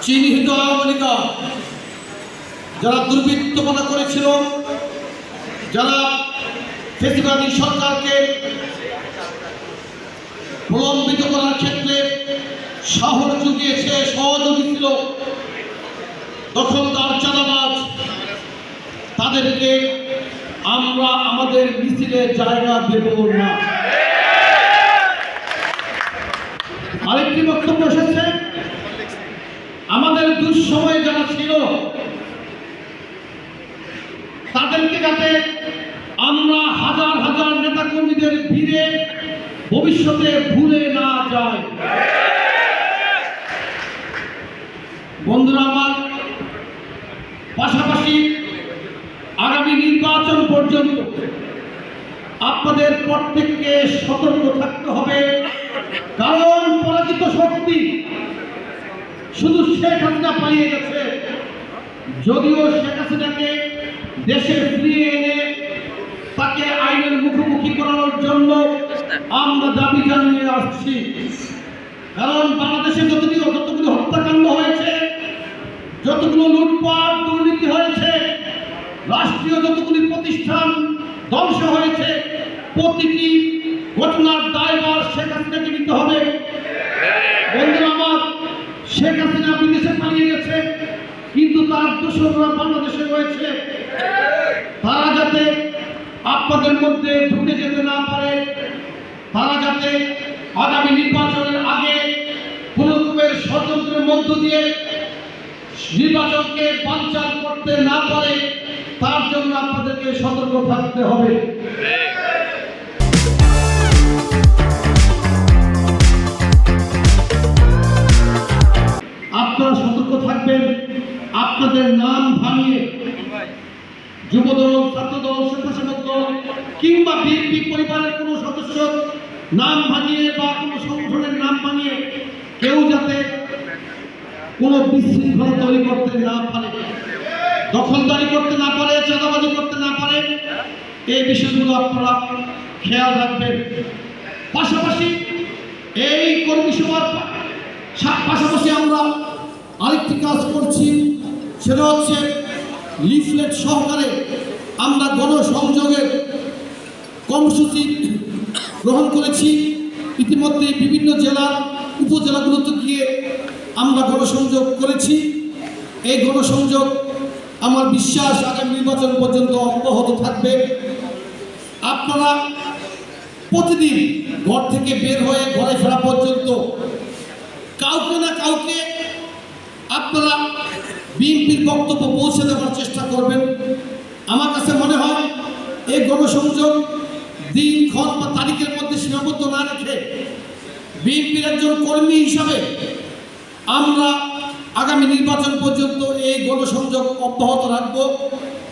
চিহ্নিত আওয়ামী লীগ যারা দুর্বৃত্তপনা করেছিল, যারা ফ্যাসিবাদী সরকারকে প্রলম্বিত করার ক্ষেত্রে সাহস জুগিয়েছে, সহযোগী ছিল, দখলদার চাঁদাবাজ, তাদেরকে আমরা আমাদের মিছিলে জায়গা দেব না। আরেকটি বক্তব্য এসেছে, আমাদের দুঃসময়ে যারা ছিল তাদেরকে যাতে আমরা হাজার হাজার নেতাকর্মীদের ভিড়ে ভবিষ্যতে ভুলে না যায়। বন্ধুরা আমার, পাশাপাশি আগামী নির্বাচন পর্যন্ত আপনাদের প্রত্যেককে সতর্ক থাকতে হবে, কারণ পরাজিত শক্তি শুধু শেখ হাসিনা পালিয়ে গেছে। যদিও শেখ হাসিনাকে দেশে ফিরিয়ে এনে তাকে আইনের মুখোমুখি করানোর জন্য আমরা দাবি জানিয়ে আসছি, কারণ বাংলাদেশে যতগুলো হত্যাকাণ্ড হয়েছে, যতগুলো লুটপাট দুর্নীতি হয়েছে, রাষ্ট্রীয় যতগুলি প্রতিষ্ঠান ধ্বংস হয়েছে, প্রতিটি ঘটনার দায়ভার শেখ হাসিনাকে নিতে হবে। বন্ধুরা আমার, শেখ হাসিনা বিদেশে পালিয়ে গেছে, কিন্তু তার দোসররা বাংলাদেশে রয়েছে। তারা যাতে আপনাদের মধ্যে ঢুকে যেতে না পারে, তারা যাতে আগামী নির্বাচনের আগে কোন রকমের ষড়যন্ত্রের মধ্য দিয়ে নির্বাচনকে বানচাল করতে না পারে, তার জন্য আপনাদেরকে সতর্ক থাকতে হবে। আপনারা সতর্ক থাকবেন, আপনাদের নাম ভাঙিয়ে যুবদল, ছাত্রদল, স্বেচ্ছাসেবক দল কিংবা বিএনপি পরিবারের কোনো সদস্য নাম ভাঙিয়ে বা কোনো সংগঠনের নাম ভাঙিয়ে কেউ যাতে কোনো বিশৃঙ্খলা তৈরি করতে না পারে, দখলদারি করতে না পারে, চাঁদাবাজি করতে না পারে, এই বিষয়গুলো আপনারা খেয়াল রাখবেন। পাশাপাশি এই কর্মী সভার পাশাপাশি আমরা আরেকটি কাজ করছি, সেটা হচ্ছে লিফলেট সহকারে আমরা গণসংযোগের কর্মসূচি গ্রহণ করেছি। ইতিমধ্যে বিভিন্ন জেলা উপজেলাগুলোতে গিয়ে আমরা গণসংযোগ করেছি। এই গণসংযোগ আমার বিশ্বাস আগামী নির্বাচন পর্যন্ত অব্যাহত থাকবে। আপনারা প্রতিদিন ঘর থেকে বের হয়ে ঘরে ফেরা পর্যন্ত কাউকে না কাউকে আপনারা বিএনপির বক্তব্য পৌঁছে দেওয়ার চেষ্টা করবেন। আমার কাছে মনে হয় এই গণসংযোগ দিনক্ষণ বা তারিখের মধ্যে সীমাবদ্ধ না রেখে বিএনপির একজন কর্মী হিসাবে আমরা আগামী নির্বাচন পর্যন্ত এই গণসংযোগ অব্যাহত রাখব।